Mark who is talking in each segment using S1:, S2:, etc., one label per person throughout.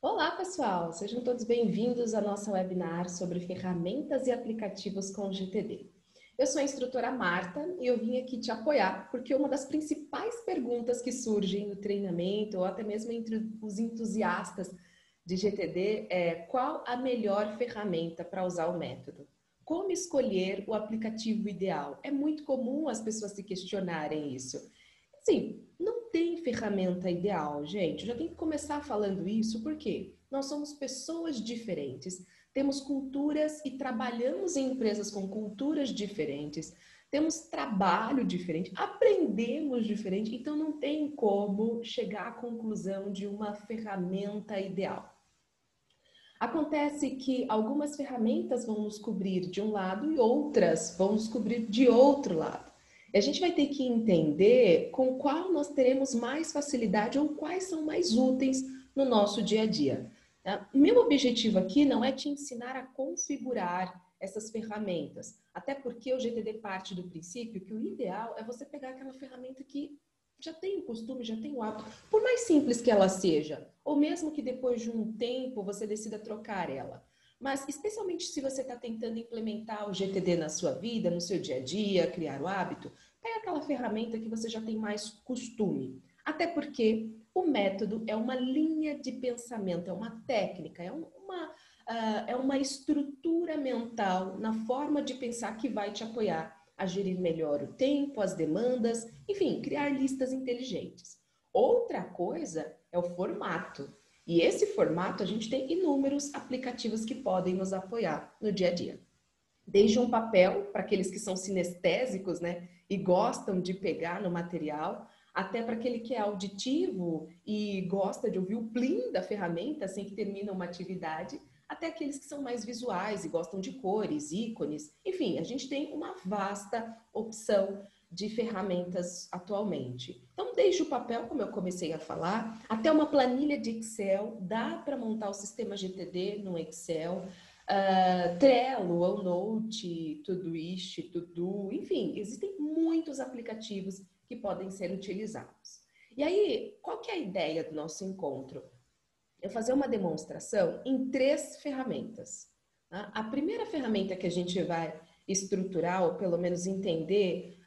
S1: Olá, pessoal! Sejam todos bem-vindos à nossa webinar sobre ferramentas e aplicativos com o GTD. Eu sou a instrutora Marta e eu vim aqui te apoiar porque uma das principais perguntas que surgem no treinamento ou até mesmo entre os entusiastas de GTD é: qual a melhor ferramenta para usar o método? Como escolher o aplicativo ideal? É muito comum as pessoas se questionarem isso. Sim, não tem ferramenta ideal, gente. Eu já tenho que começar falando isso porque nós somos pessoas diferentes, temos culturas e trabalhamos em empresas com culturas diferentes, temos trabalho diferente, aprendemos diferente, então não tem como chegar à conclusão de uma ferramenta ideal. Acontece que algumas ferramentas vão nos cobrir de um lado e outras vão nos cobrir de outro lado. E a gente vai ter que entender com qual nós teremos mais facilidade ou quais são mais úteis no nosso dia a dia. O meu objetivo aqui não é te ensinar a configurar essas ferramentas, até porque o GTD parte do princípio que o ideal é você pegar aquela ferramenta que já tem o costume, já tem o hábito, por mais simples que ela seja, ou mesmo que depois de um tempo você decida trocar ela. Mas, especialmente se você está tentando implementar o GTD na sua vida, no seu dia a dia, criar o hábito, pega aquela ferramenta que você já tem mais costume. Até porque o método é uma linha de pensamento, é uma técnica, é uma estrutura mental na forma de pensar que vai te apoiar a gerir melhor o tempo, as demandas, enfim, criar listas inteligentes. Outra coisa é o formato. E esse formato a gente tem inúmeros aplicativos que podem nos apoiar no dia a dia. Desde um papel, para aqueles que são sinestésicos, né, e gostam de pegar no material, até para aquele que é auditivo e gosta de ouvir o plim da ferramenta assim que termina uma atividade, até aqueles que são mais visuais e gostam de cores, ícones. Enfim, a gente tem uma vasta opção de ferramentas atualmente. Então, desde o papel, como eu comecei a falar, até uma planilha de Excel, dá para montar o sistema GTD no Excel. Trello, OneNote, Todoist, Todo, enfim, existem muitos aplicativos que podem ser utilizados. E aí, qual que é a ideia do nosso encontro? Eu fazer uma demonstração em 3 ferramentas. Tá? A primeira ferramenta que a gente vai estruturar, ou pelo menos entender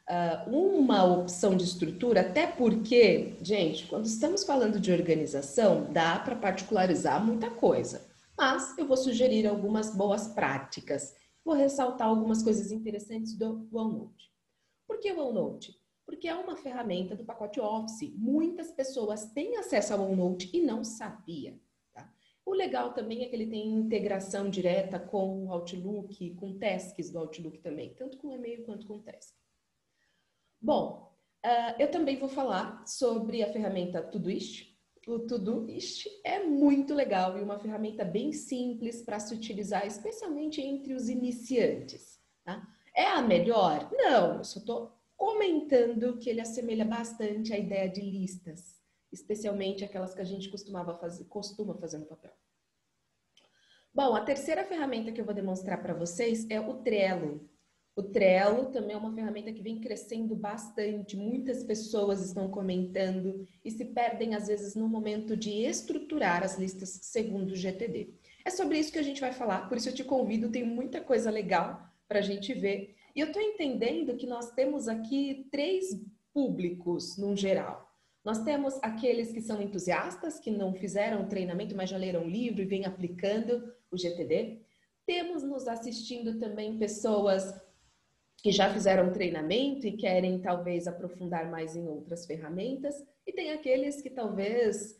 S1: uma opção de estrutura, até porque, gente, quando estamos falando de organização, dá para particularizar muita coisa. Mas eu vou sugerir algumas boas práticas. Vou ressaltar algumas coisas interessantes do OneNote. Por que o OneNote? Porque é uma ferramenta do pacote Office. Muitas pessoas têm acesso ao OneNote e não sabiam. Tá? O legal também é que ele tem integração direta com o Outlook, com tasks do Outlook também, tanto com e-mail quanto com task. Bom, eu também vou falar sobre a ferramenta Todoist. O Todoist é muito legal e uma ferramenta bem simples para se utilizar, especialmente entre os iniciantes. Tá? É a melhor? Não, eu só estou comentando que ele assemelha bastante à ideia de listas, especialmente aquelas que a gente costuma fazer no papel. Bom, a terceira ferramenta que eu vou demonstrar para vocês é o Trello. O Trello também é uma ferramenta que vem crescendo bastante, muitas pessoas estão comentando e se perdem às vezes no momento de estruturar as listas segundo o GTD. É sobre isso que a gente vai falar, por isso eu te convido, tem muita coisa legal para a gente ver. E eu estou entendendo que nós temos aqui 3 públicos no geral. Nós temos aqueles que são entusiastas, que não fizeram treinamento, mas já leram o livro e vêm aplicando o GTD. Temos nos assistindo também pessoas que já fizeram treinamento e querem talvez aprofundar mais em outras ferramentas, e tem aqueles que talvez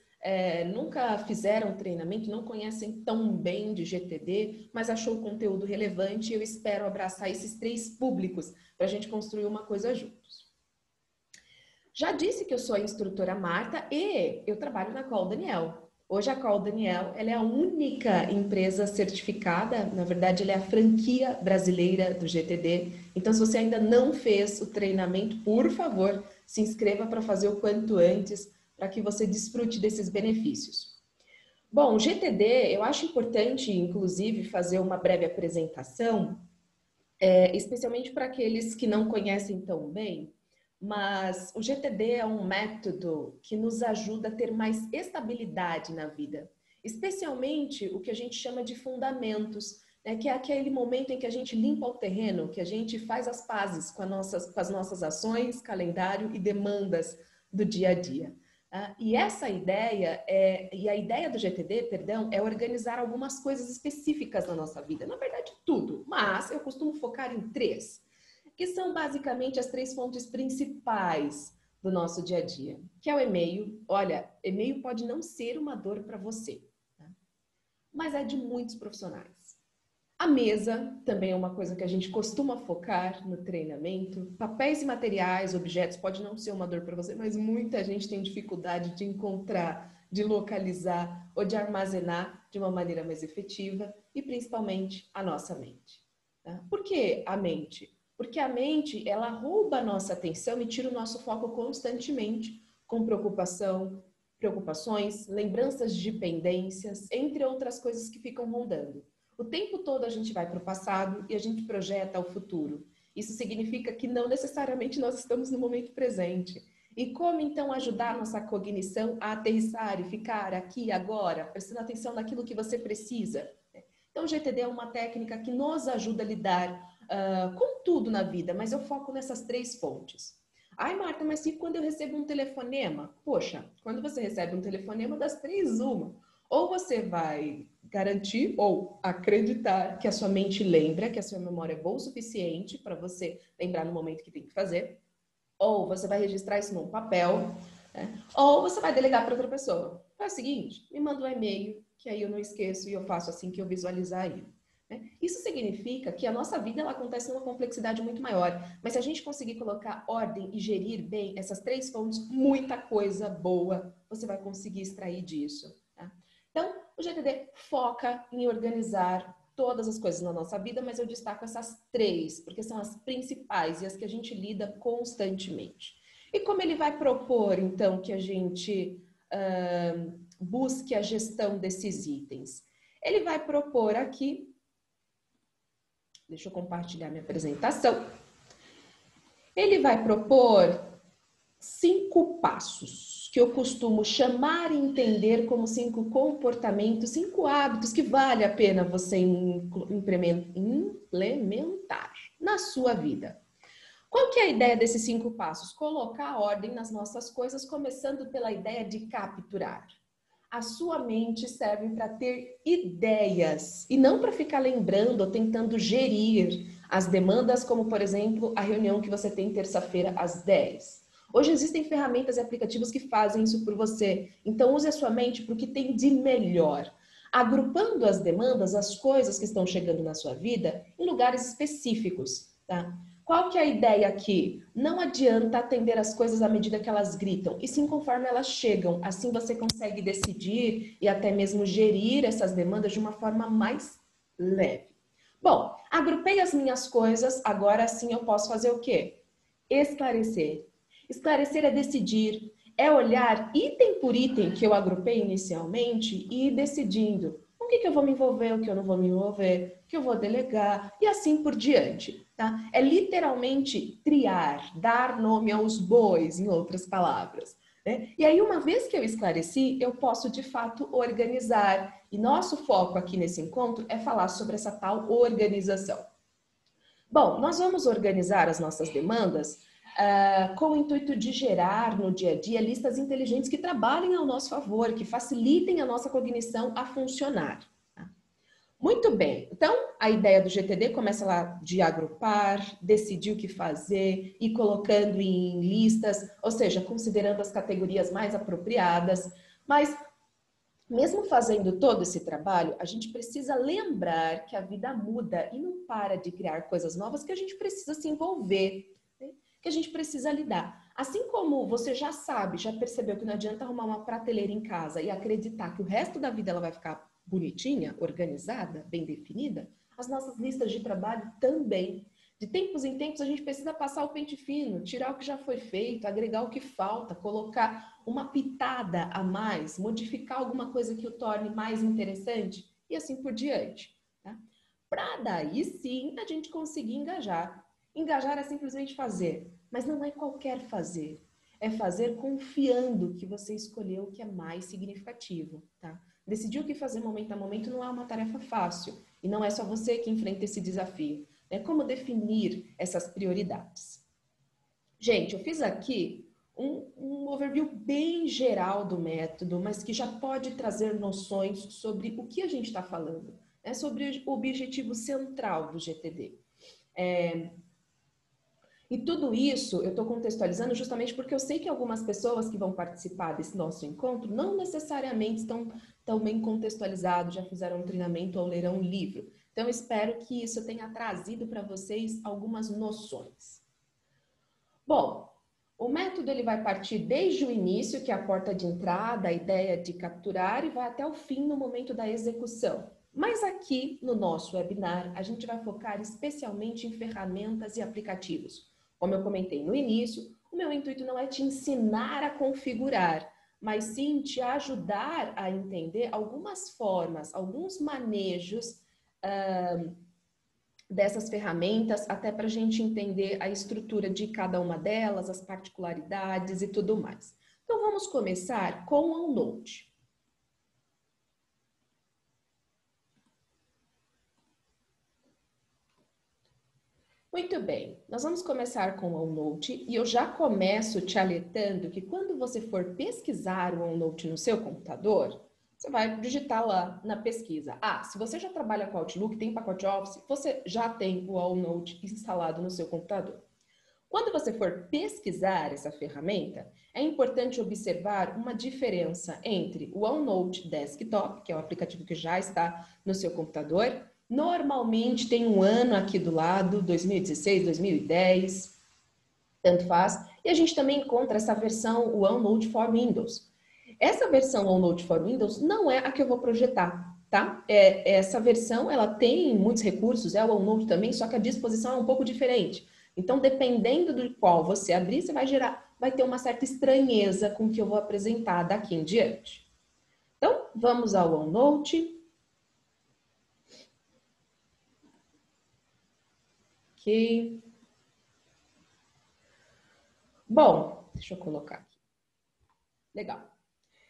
S1: nunca fizeram treinamento, não conhecem tão bem de GTD, mas achou o conteúdo relevante e eu espero abraçar esses 3 públicos para a gente construir uma coisa juntos. Já disse que eu sou a instrutora Marta e eu trabalho na Call Daniel. Hoje a Call Daniel ela é a única empresa certificada, na verdade ela é a franquia brasileira do GTD. Então se você ainda não fez o treinamento, por favor, se inscreva para fazer o quanto antes, para que você desfrute desses benefícios. Bom, o GTD, eu acho importante, inclusive, fazer uma breve apresentação, especialmente para aqueles que não conhecem tão bem, mas o GTD é um método que nos ajuda a ter mais estabilidade na vida. especialmente o que a gente chama de fundamentos, né? Que é aquele momento em que a gente limpa o terreno, que a gente faz as pazes com as nossas ações, calendário e demandas do dia a dia. E essa ideia, a ideia do GTD, perdão, é organizar algumas coisas específicas na nossa vida. Na verdade, tudo, mas eu costumo focar em 3, que são basicamente as 3 fontes principais do nosso dia a dia, que é o e-mail. Olha, e-mail pode não ser uma dor para você, tá? Mas é de muitos profissionais. A mesa também é uma coisa que a gente costuma focar no treinamento. Papéis e materiais, objetos, pode não ser uma dor para você, mas muita gente tem dificuldade de encontrar, de localizar ou de armazenar de uma maneira mais efetiva, e principalmente a nossa mente. Tá? Por que a mente? Porque a mente, ela rouba a nossa atenção e tira o nosso foco constantemente, com preocupações, lembranças de pendências, entre outras coisas que ficam rondando. O tempo todo a gente vai para o passado e a gente projeta o futuro. Isso significa que não necessariamente nós estamos no momento presente. E como então ajudar a nossa cognição a aterrissar e ficar aqui agora, prestando atenção naquilo que você precisa? Então o GTD é uma técnica que nos ajuda a lidar com tudo na vida, mas eu foco nessas 3 fontes. Ai, Marta, mas e quando eu recebo um telefonema? Poxa, quando você recebe um telefonema, das 3, uma. Ou você vai garantir ou acreditar que a sua mente lembra, que a sua memória é boa o suficiente para você lembrar no momento que tem que fazer, ou você vai registrar isso num papel, né? Ou você vai delegar para outra pessoa. Faz o seguinte, me manda um e-mail, que aí eu não esqueço e eu faço assim que eu visualizar aí. Isso significa que a nossa vida ela acontece numa complexidade muito maior, mas se a gente conseguir colocar ordem e gerir bem essas 3 fontes, muita coisa boa você vai conseguir extrair disso. Tá? Então, o GTD foca em organizar todas as coisas na nossa vida, mas eu destaco essas 3, porque são as principais e as que a gente lida constantemente. E como ele vai propor, então, que a gente busque a gestão desses itens? Ele vai propor aqui, deixa eu compartilhar minha apresentação, ele vai propor 5 passos que eu costumo chamar e entender como 5 comportamentos, 5 hábitos que vale a pena você implementar na sua vida. Qual que é a ideia desses 5 passos? Colocar ordem nas nossas coisas, começando pela ideia de capturar. A sua mente serve para ter ideias e não para ficar lembrando ou tentando gerir as demandas, como, por exemplo, a reunião que você tem terça-feira às 10. Hoje existem ferramentas e aplicativos que fazem isso por você. Então, use a sua mente para o que tem de melhor. Agrupando as demandas, as coisas que estão chegando na sua vida, em lugares específicos, tá? Qual que é a ideia aqui? Não adianta atender as coisas à medida que elas gritam, e sim conforme elas chegam. Assim você consegue decidir e até mesmo gerir essas demandas de uma forma mais leve. Bom, agrupei as minhas coisas, agora sim eu posso fazer o quê? Esclarecer. Esclarecer é decidir, é olhar item por item que eu agrupei inicialmente e ir decidindo o que eu vou me envolver, o que eu não vou me envolver, o que eu vou delegar e assim por diante. Tá? É literalmente triar, dar nome aos bois, em outras palavras. Né? E aí, uma vez que eu esclareci, eu posso de fato organizar. E nosso foco aqui nesse encontro é falar sobre essa tal organização. Bom, nós vamos organizar as nossas demandas com o intuito de gerar no dia a dia listas inteligentes que trabalhem ao nosso favor, que facilitem a nossa cognição a funcionar. Tá? Muito bem, então a ideia do GTD começa lá de agrupar, decidir o que fazer e colocando em listas, ou seja, considerando as categorias mais apropriadas, mas mesmo fazendo todo esse trabalho, a gente precisa lembrar que a vida muda e não para de criar coisas novas que a gente precisa se envolver, né? Que a gente precisa lidar. Assim como você já sabe, já percebeu que não adianta arrumar uma prateleira em casa e acreditar que o resto da vida ela vai ficar bonitinha, organizada, bem definida, as nossas listas de trabalho também. De tempos em tempos a gente precisa passar o pente fino, tirar o que já foi feito, agregar o que falta, colocar uma pitada a mais, modificar alguma coisa que o torne mais interessante e assim por diante. Tá? Para daí sim a gente conseguir engajar. Engajar é simplesmente fazer, mas não é qualquer fazer. é fazer confiando que você escolheu o que é mais significativo, tá? Decidir o que fazer momento a momento não é uma tarefa fácil e não é só você que enfrenta esse desafio. É como definir essas prioridades. Gente, eu fiz aqui um overview bem geral do método, mas que já pode trazer noções sobre o que a gente está falando, né? Sobre o objetivo central do GTD. E tudo isso eu estou contextualizando justamente porque eu sei que algumas pessoas que vão participar desse nosso encontro não necessariamente estão tão bem contextualizados, já fizeram um treinamento ou lerão um livro. Então, eu espero que isso tenha trazido para vocês algumas noções. Bom, o método ele vai partir desde o início, que é a porta de entrada, a ideia de capturar, e vai até o fim no momento da execução. Mas aqui no nosso webinar, a gente vai focar especialmente em ferramentas e aplicativos. Como eu comentei no início, o meu intuito não é te ensinar a configurar, mas sim te ajudar a entender algumas formas, alguns manejos dessas ferramentas, até para a gente entender a estrutura de cada uma delas, as particularidades e tudo mais. Então, vamos começar com o OneNote. Muito bem, nós vamos começar com o OneNote e eu já começo te alertando que quando você for pesquisar o OneNote no seu computador, você vai digitar lá na pesquisa. Se você já trabalha com Outlook, tem pacote Office, você já tem o OneNote instalado no seu computador. Quando você for pesquisar essa ferramenta, é importante observar uma diferença entre o OneNote Desktop, que é o aplicativo que já está no seu computador. Normalmente tem um ano aqui do lado, 2016, 2010, tanto faz. E a gente também encontra essa versão OneNote for Windows. Essa versão OneNote for Windows não é a que eu vou projetar, tá? Essa versão, ela tem muitos recursos, é o OneNote também, só que a disposição é um pouco diferente. Então, dependendo do qual você abrir, você vai ter uma certa estranheza com o que eu vou apresentar daqui em diante. Então, vamos ao OneNote. Ok. Bom, deixa eu colocar aqui. Legal.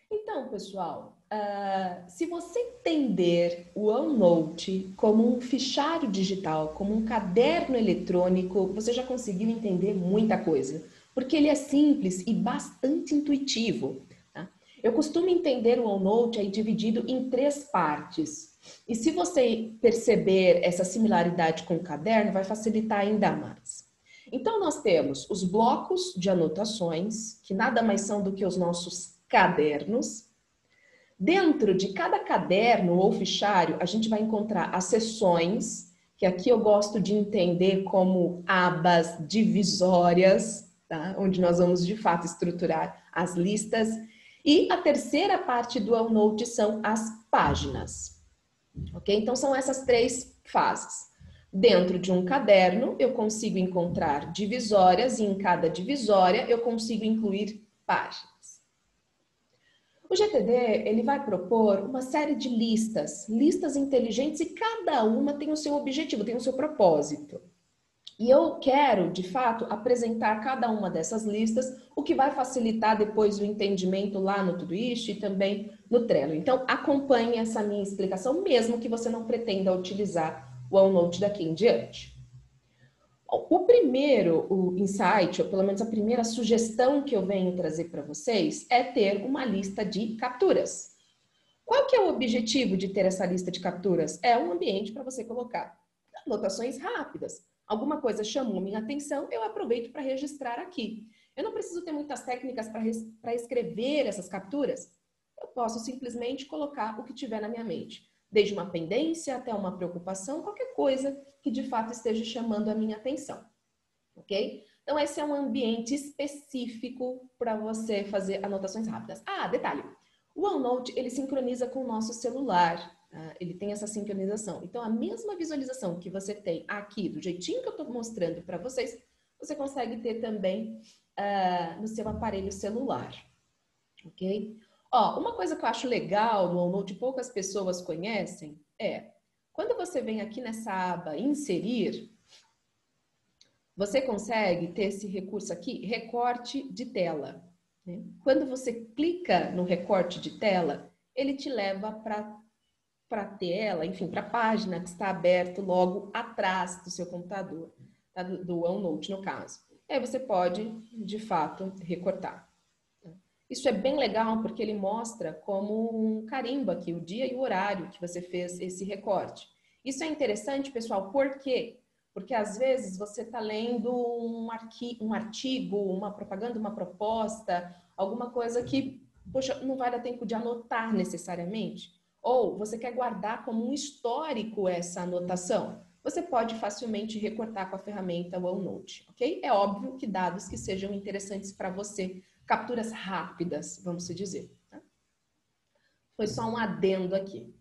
S1: Então, pessoal, se você entender o OneNote como um fichário digital, como um caderno eletrônico, você já conseguiu entender muita coisa, porque ele é simples e bastante intuitivo. Tá? Eu costumo entender o OneNote aí dividido em 3 partes. E se você perceber essa similaridade com o caderno, vai facilitar ainda mais. Então, nós temos os blocos de anotações, que nada mais são do que os nossos cadernos. Dentro de cada caderno ou fichário, a gente vai encontrar as seções, que aqui eu gosto de entender como abas divisórias, tá? Onde nós vamos de fato estruturar as listas. E a terceira parte do OneNote são as páginas. Ok? Então são essas 3 fases. Dentro de um caderno, eu consigo encontrar divisórias e em cada divisória eu consigo incluir páginas. O GTD, ele vai propor uma série de listas inteligentes e cada uma tem o seu objetivo, tem o seu propósito. E eu quero, de fato, apresentar cada uma dessas listas, o que vai facilitar depois o entendimento lá no Todoist e também no Trello. Então, acompanhe essa minha explicação, mesmo que você não pretenda utilizar o OneNote daqui em diante. O primeiro insight, ou pelo menos a primeira sugestão que eu venho trazer para vocês, é ter uma lista de capturas. Qual que é o objetivo de ter essa lista de capturas? É um ambiente para você colocar anotações rápidas. Alguma coisa chamou minha atenção, eu aproveito para registrar aqui. Eu não preciso ter muitas técnicas para escrever essas capturas. Eu posso simplesmente colocar o que tiver na minha mente. Desde uma pendência até uma preocupação, qualquer coisa que de fato esteja chamando a minha atenção. Ok? Então, esse é um ambiente específico para você fazer anotações rápidas. Detalhe. O OneNote, ele sincroniza com o nosso celular. Ele tem essa sincronização. Então, a mesma visualização que você tem aqui, do jeitinho que eu estou mostrando para vocês, você consegue ter também no seu aparelho celular. Ok? Uma coisa que eu acho legal no OneNote, poucas pessoas conhecem, quando você vem aqui nessa aba Inserir, Você consegue ter esse recurso aqui, recorte de tela, né? Quando você clica no recorte de tela, ele te leva para a tela, enfim, para a página que está aberta logo atrás do seu computador, tá? Do OneNote, no caso. Aí você pode, de fato, recortar. Isso é bem legal porque ele mostra como um carimbo aqui, o dia e o horário que você fez esse recorte. Isso é interessante, pessoal, por quê? Porque às vezes você está lendo um artigo, uma propaganda, uma proposta, alguma coisa que, poxa, não vai dar tempo de anotar necessariamente. Ou você quer guardar como um histórico essa anotação. Você pode facilmente recortar com a ferramenta OneNote, ok? É óbvio que dados que sejam interessantes para você, capturas rápidas, vamos dizer. Tá? Foi só um adendo aqui.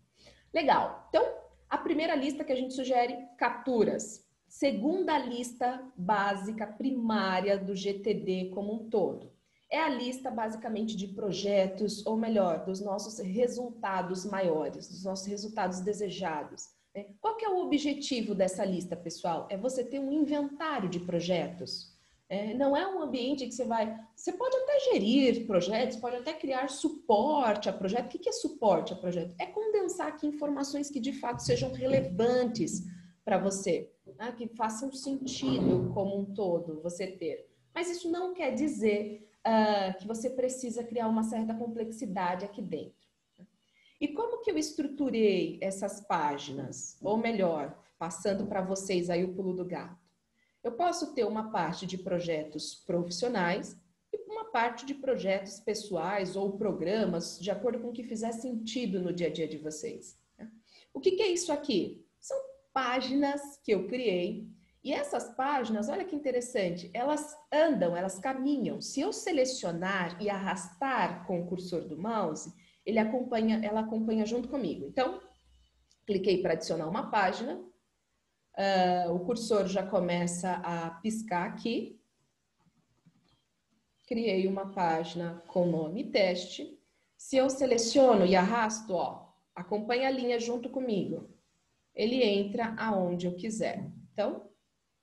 S1: Legal. Então, a primeira lista que a gente sugere, capturas. Segunda lista básica primária do GTD como um todo. É a lista basicamente de projetos, ou melhor, dos nossos resultados maiores, dos nossos resultados desejados. Qual que é o objetivo dessa lista, pessoal? É você ter um inventário de projetos. Não é um ambiente que você pode até gerir projetos, pode até criar suporte a projeto. O que é suporte a projeto? É condensar aqui informações que de fato sejam relevantes para você, né? Que façam sentido como um todo você ter. Mas isso não quer dizer que você precisa criar uma certa complexidade aqui dentro. E como que eu estruturei essas páginas? Ou melhor, passando para vocês aí o pulo do gato. Eu posso ter uma parte de projetos profissionais e uma parte de projetos pessoais ou programas, de acordo com o que fizer sentido no dia a dia de vocês. O que é isso aqui? São páginas que eu criei. E essas páginas, olha que interessante, elas andam, elas caminham. Se eu selecionar e arrastar com o cursor do mouse, ela acompanha junto comigo. Então, cliquei para adicionar uma página. O cursor já começa a piscar aqui. Criei uma página com nome teste. Se eu seleciono e arrasto, ó, acompanha a linha junto comigo. Ele entra aonde eu quiser. Então,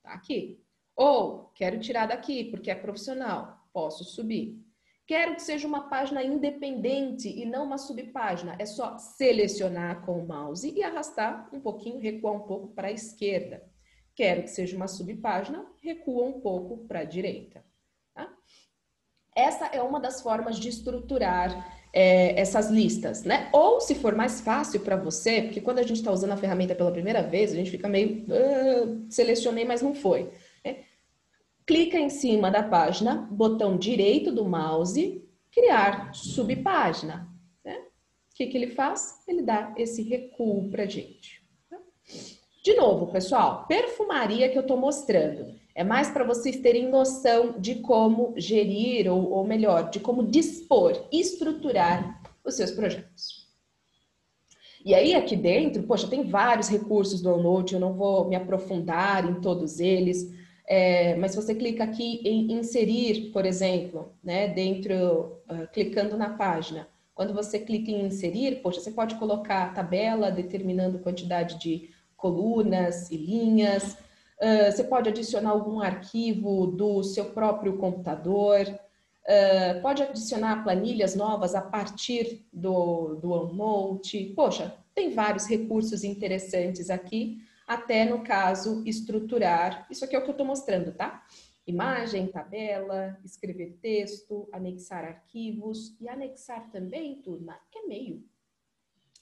S1: tá aqui. Ou, quero tirar daqui porque é profissional. Posso subir. Quero que seja uma página independente e não uma subpágina. É só selecionar com o mouse e arrastar um pouquinho, recuar um pouco para a esquerda. Quero que seja uma subpágina, recua um pouco para a direita. Tá? Essa é uma das formas de estruturar essas listas, né? Ou se for mais fácil para você, porque quando a gente está usando a ferramenta pela primeira vez, a gente fica meio, selecionei, mas não foi. Clica em cima da página, botão direito do mouse, criar subpágina. Né? O que ele faz? Ele dá esse recuo para a gente. De novo, pessoal, perfumaria que eu estou mostrando. É mais para vocês terem noção de como gerir, ou melhor, de como dispor, estruturar os seus projetos. E aí, aqui dentro, poxa, tem vários recursos do OneNote, eu não vou me aprofundar em todos eles, mas se você clica aqui em inserir, por exemplo, né, clicando na página, quando você clica em inserir, poxa, você pode colocar a tabela determinando quantidade de colunas e linhas, você pode adicionar algum arquivo do seu próprio computador, pode adicionar planilhas novas a partir do OneNote. Poxa, tem vários recursos interessantes aqui, até no caso estruturar. Isso aqui é o que eu estou mostrando, tá? Imagem, tabela, escrever texto, anexar arquivos e anexar também, turma, e-mail.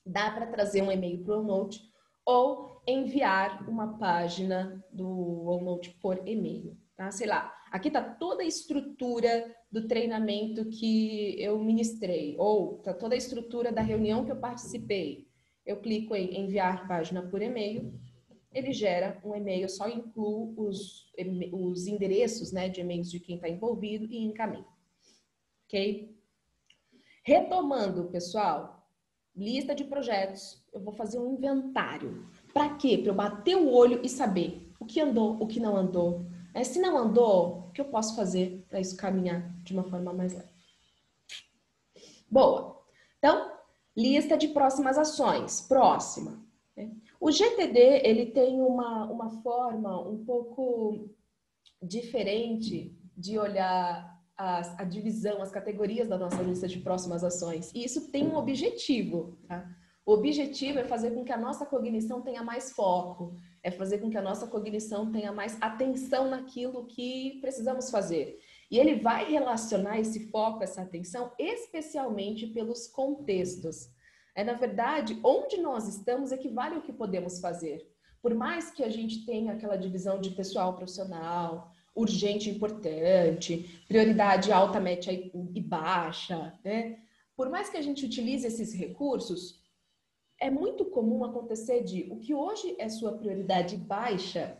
S1: Dá para trazer um e-mail para o OneNote ou enviar uma página do OneNote por e-mail, tá? Sei lá, aqui tá toda a estrutura do treinamento que eu ministrei, ou tá toda a estrutura da reunião que eu participei. Eu clico em enviar página por e-mail, ele gera um e-mail, só incluo os endereços, né, de e-mails de quem está envolvido e encaminho. Ok? Retomando, pessoal, lista de projetos, eu vou fazer um inventário. Para quê? Para eu bater o olho e saber o que andou, o que não andou. Se não andou, o que eu posso fazer para isso caminhar de uma forma mais leve? Boa. Então, lista de próximas ações. Próxima. O GTD, ele tem uma forma um pouco diferente de olhar a divisão, as categorias da nossa lista de próximas ações. E isso tem um objetivo, tá? O objetivo é fazer com que a nossa cognição tenha mais foco, é fazer com que a nossa cognição tenha mais atenção naquilo que precisamos fazer. E ele vai relacionar esse foco, essa atenção, especialmente pelos contextos. Na verdade, onde nós estamos equivale ao que podemos fazer. Por mais que a gente tenha aquela divisão de pessoal profissional, urgente e importante, prioridade alta, média e baixa, né? Por mais que a gente utilize esses recursos, é muito comum acontecer de o que hoje é sua prioridade baixa,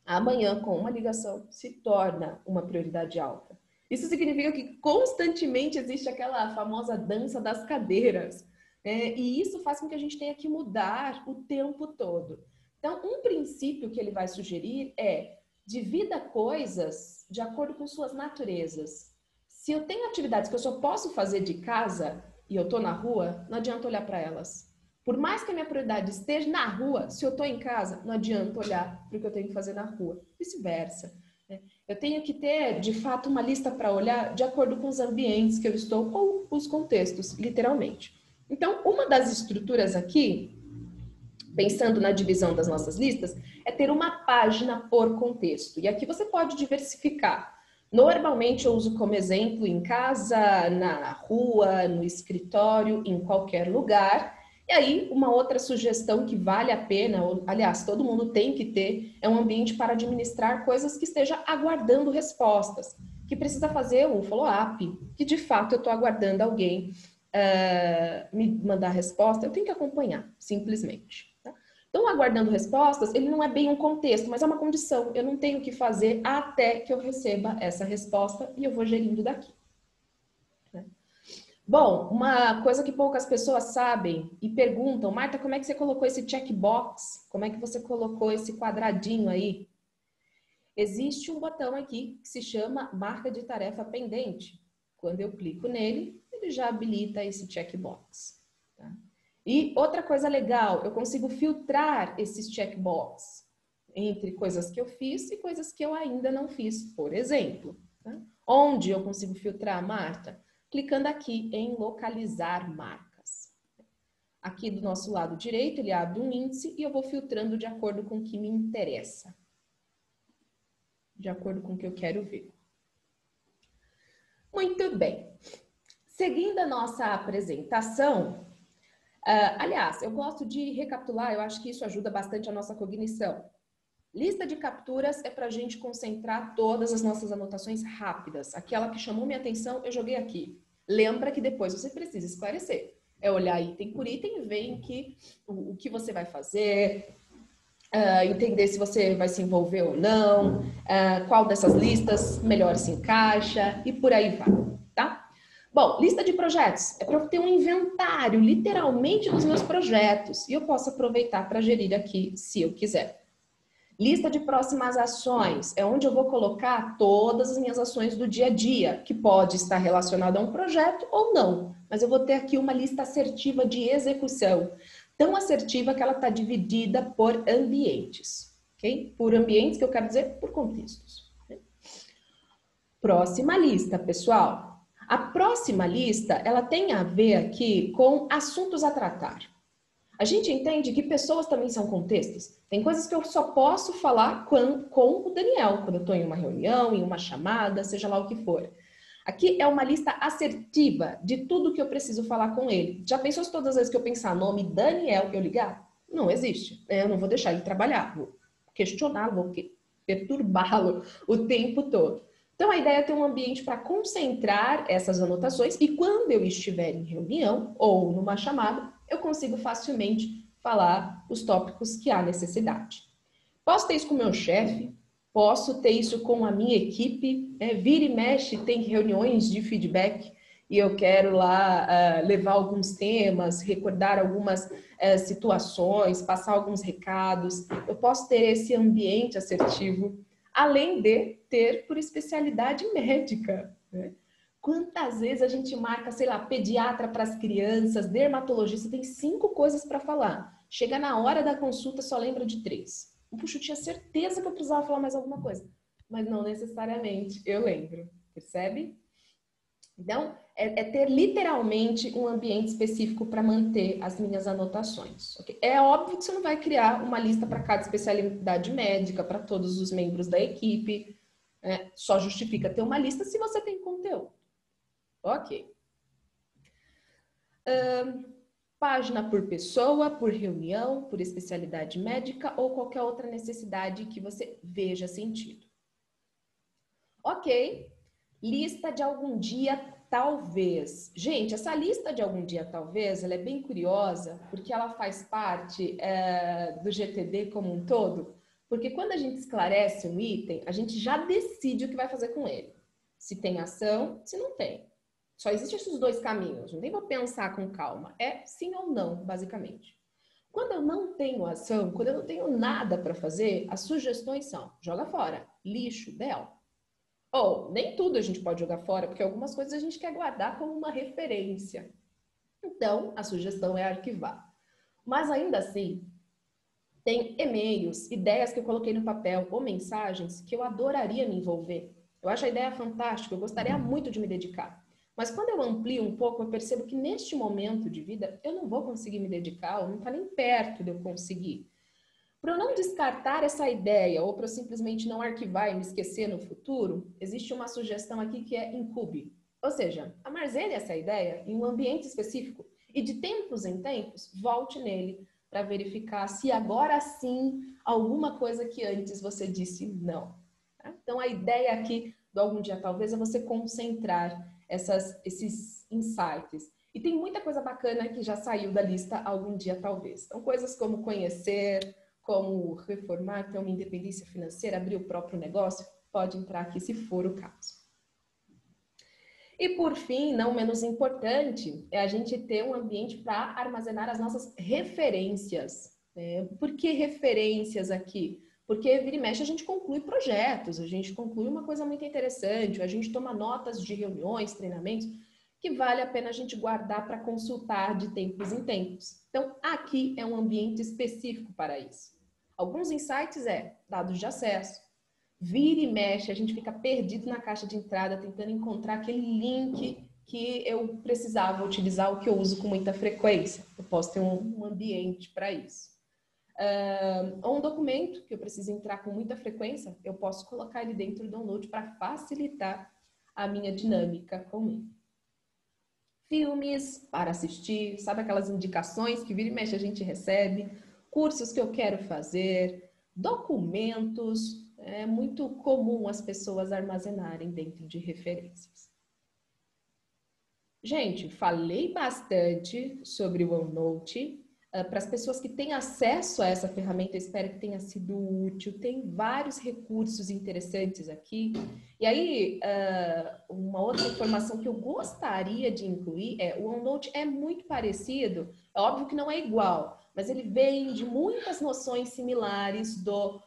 S1: amanhã, com uma ligação, se torna uma prioridade alta. Isso significa que constantemente existe aquela famosa dança das cadeiras, né? E isso faz com que a gente tenha que mudar o tempo todo. Então, um princípio que ele vai sugerir é: divida coisas de acordo com suas naturezas. Se eu tenho atividades que eu só posso fazer de casa e eu estou na rua, não adianta olhar para elas. Por mais que a minha prioridade esteja na rua, se eu estou em casa, não adianta olhar para o que eu tenho que fazer na rua. Vice-versa. Eu tenho que ter, de fato, uma lista para olhar de acordo com os ambientes que eu estou ou os contextos, literalmente. Então, uma das estruturas aqui, pensando na divisão das nossas listas, é ter uma página por contexto. E aqui você pode diversificar. Normalmente eu uso como exemplo em casa, na rua, no escritório, em qualquer lugar. E aí, uma outra sugestão que vale a pena, ou, aliás, todo mundo tem que ter, é um ambiente para administrar coisas que esteja aguardando respostas, que precisa fazer um follow-up, que de fato eu estou aguardando alguém me mandar resposta, eu tenho que acompanhar, simplesmente. Tá? Então, aguardando respostas, ele não é bem um contexto, mas é uma condição. Eu não tenho o que fazer até que eu receba essa resposta e eu vou gerindo daqui. Bom, uma coisa que poucas pessoas sabem e perguntam: Marta, como é que você colocou esse checkbox? Como é que você colocou esse quadradinho aí? Existe um botão aqui que se chama marca de tarefa pendente. Quando eu clico nele, ele já habilita esse checkbox. Tá? E outra coisa legal, eu consigo filtrar esses checkbox entre coisas que eu fiz e coisas que eu ainda não fiz, por exemplo. Tá? Onde eu consigo filtrar, Marta? Clicando aqui em localizar marcas. Aqui do nosso lado direito, ele abre um índice e eu vou filtrando de acordo com o que me interessa. De acordo com o que eu quero ver. Muito bem. Seguindo a nossa apresentação, aliás, eu gosto de recapitular, eu acho que isso ajuda bastante a nossa cognição. Lista de capturas é para a gente concentrar todas as nossas anotações rápidas. Aquela que chamou minha atenção, eu joguei aqui. Lembra que depois você precisa esclarecer. É olhar item por item e ver o que você vai fazer, entender se você vai se envolver ou não, qual dessas listas melhor se encaixa e por aí vai, tá? Bom, lista de projetos. É para eu ter um inventário, literalmente, dos meus projetos. E eu posso aproveitar para gerir aqui, se eu quiser. Lista de próximas ações, é onde eu vou colocar todas as minhas ações do dia a dia, que pode estar relacionada a um projeto ou não, mas eu vou ter aqui uma lista assertiva de execução, tão assertiva que ela está dividida por ambientes, ok? Por ambientes, que eu quero dizer por contextos. Próxima lista, pessoal. A próxima lista, ela tem a ver aqui com assuntos a tratar. A gente entende que pessoas também são contextos. Tem coisas que eu só posso falar com o Daniel, quando eu estou em uma reunião, em uma chamada, seja lá o que for. Aqui é uma lista assertiva de tudo que eu preciso falar com ele. Já pensou se todas as vezes que eu pensar nome Daniel, eu ligar? Não existe. Eu não vou deixar ele trabalhar. Vou questioná-lo, vou perturbá-lo o tempo todo. Então, a ideia é ter um ambiente para concentrar essas anotações e quando eu estiver em reunião ou numa chamada, eu consigo facilmente falar os tópicos que há necessidade. Posso ter isso com o meu chefe, posso ter isso com a minha equipe, vira e mexe, tem reuniões de feedback e eu quero lá levar alguns temas, recordar algumas situações, passar alguns recados. Eu posso ter esse ambiente assertivo, além de ter por especialidade médica, né? Quantas vezes a gente marca, sei lá, pediatra para as crianças, dermatologista, tem 5 coisas para falar. Chega na hora da consulta, só lembra de 3. Puxa, eu tinha certeza que eu precisava falar mais alguma coisa. mas não necessariamente eu lembro, percebe? Então, é ter literalmente um ambiente específico para manter as minhas anotações. Okay? É óbvio que você não vai criar uma lista para cada especialidade médica, para todos os membros da equipe. Só justifica ter uma lista se você tem conteúdo. Ok. Página por pessoa, por reunião, por especialidade médica ou qualquer outra necessidade que você veja sentido. Ok. Lista de algum dia, talvez. Gente, essa lista de algum dia, talvez, ela é bem curiosa, porque ela faz parte do GTD como um todo. Porque quando a gente esclarece um item, a gente já decide o que vai fazer com ele. Se tem ação, se não tem. Só existem esses dois caminhos, não tem para pensar com calma. É sim ou não, basicamente. Quando eu não tenho ação, quando eu não tenho nada para fazer, as sugestões são: joga fora, lixo, del. Ou nem tudo a gente pode jogar fora, porque algumas coisas a gente quer guardar como uma referência. Então, a sugestão é arquivar. Mas ainda assim, tem e-mails, ideias que eu coloquei no papel ou mensagens que eu adoraria me envolver. Eu acho a ideia fantástica, eu gostaria muito de me dedicar. Mas quando eu amplio um pouco, eu percebo que neste momento de vida eu não vou conseguir me dedicar, ou não está nem perto de eu conseguir. Para eu não descartar essa ideia ou para eu simplesmente não arquivar e me esquecer no futuro, existe uma sugestão aqui que é incube. Ou seja, armazene essa ideia em um ambiente específico e de tempos em tempos volte nele para verificar se agora sim alguma coisa que antes você disse não. Tá? Então a ideia aqui do algum dia talvez é você concentrar esses insights. E tem muita coisa bacana que já saiu da lista algum dia talvez. Então coisas como conhecer, como reformar, ter uma independência financeira, abrir o próprio negócio, pode entrar aqui se for o caso. E por fim, não menos importante, é a gente ter um ambiente para armazenar as nossas referências. Por que referências aqui? Porque vira e mexe a gente conclui projetos, a gente conclui uma coisa muito interessante, a gente toma notas de reuniões, treinamentos, que vale a pena a gente guardar para consultar de tempos em tempos. Então, aqui é um ambiente específico para isso. Alguns insights dados de acesso. Vira e mexe, a gente fica perdido na caixa de entrada tentando encontrar aquele link que eu precisava utilizar, o que eu uso com muita frequência. Eu posso ter um ambiente para isso. Ou um documento que eu preciso entrar com muita frequência, eu posso colocar ele dentro do download para facilitar a minha dinâmica com ele. Filmes para assistir, sabe aquelas indicações que vira e mexe a gente recebe, cursos que eu quero fazer, documentos, é muito comum as pessoas armazenarem dentro de referências. Gente, falei bastante sobre o OneNote. Para as pessoas que têm acesso a essa ferramenta, eu espero que tenha sido útil. Tem vários recursos interessantes aqui. E aí, uma outra informação que eu gostaria de incluir o OneNote é muito parecido, é óbvio que não é igual, mas ele vem de muitas noções similares do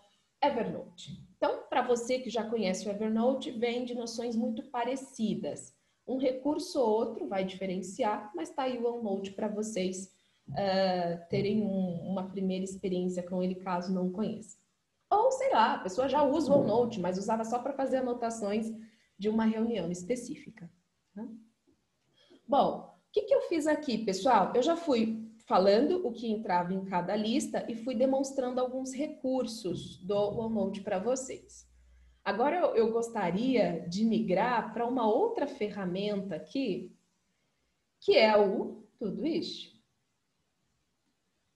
S1: Evernote. Então, para você que já conhece o Evernote, vem de noções muito parecidas. Um recurso ou outro vai diferenciar, mas está aí o OneNote para vocês terem uma primeira experiência com ele, caso não conheça. Ou, sei lá, a pessoa já usa o OneNote, mas usava só para fazer anotações de uma reunião específica. Tá? Bom, o que eu fiz aqui, pessoal? Eu já fui falando o que entrava em cada lista e fui demonstrando alguns recursos do OneNote para vocês. Agora eu gostaria de migrar para uma outra ferramenta aqui, que é o Todoist.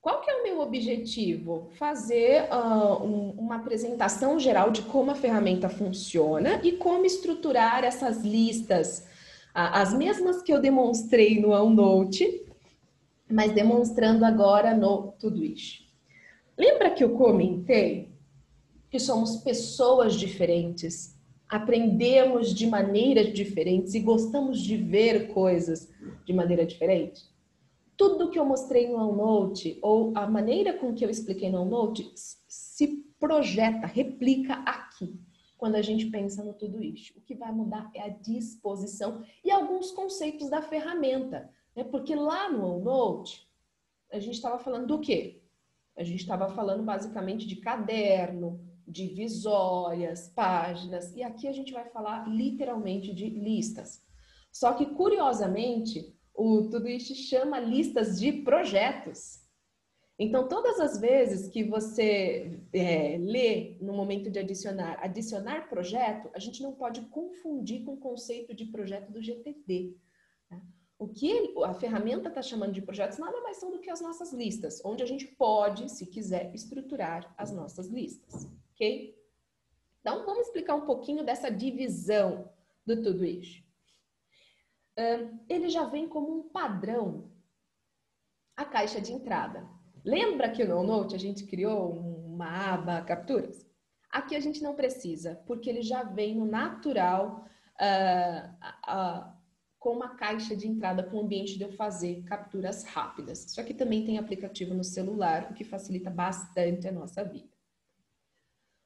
S1: Qual que é o meu objetivo? Fazer uma apresentação geral de como a ferramenta funciona e como estruturar essas listas, as mesmas que eu demonstrei no OneNote, mas demonstrando agora no Todoist. Lembra que eu comentei que somos pessoas diferentes, aprendemos de maneiras diferentes e gostamos de ver coisas de maneira diferente? Tudo que eu mostrei no OneNote, ou a maneira com que eu expliquei no OneNote, se projeta, replica aqui, quando a gente pensa no Todoist. O que vai mudar é a disposição e alguns conceitos da ferramenta, né? Porque lá no OneNote, a gente estava falando do quê? A gente estava falando basicamente de caderno, divisórias, páginas, e aqui a gente vai falar literalmente de listas. Só que, curiosamente, o Todoist chama listas de projetos. Então, todas as vezes que você lê no momento de adicionar projeto, a gente não pode confundir com o conceito de projeto do GTD. Tá? O que a ferramenta está chamando de projetos nada mais são do que as nossas listas, onde a gente pode, se quiser, estruturar as nossas listas, ok? Então, vamos explicar um pouquinho dessa divisão do Todoist. Ele já vem como um padrão a caixa de entrada. Lembra que no OneNote a gente criou uma aba capturas? Aqui a gente não precisa, porque ele já vem no natural com uma caixa de entrada com o ambiente de eu fazer capturas rápidas. Isso aqui também tem aplicativo no celular, o que facilita bastante a nossa vida.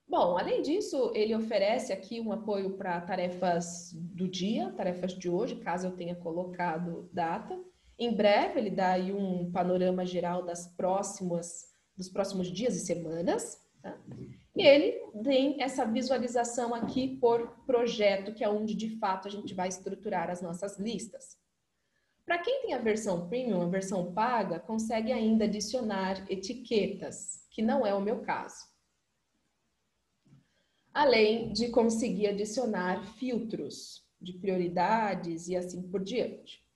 S1: Bom, além disso, ele oferece aqui um apoio para tarefas do dia, tarefas de hoje, caso eu tenha colocado data. Em breve, ele dá aí um panorama geral dos próximos dias e semanas. Tá? E ele tem essa visualização aqui por projeto, que é onde, de fato, a gente vai estruturar as nossas listas. Para quem tem a versão premium, a versão paga, consegue ainda adicionar etiquetas, que não é o meu caso. Além de conseguir adicionar filtros de prioridades e assim por diante.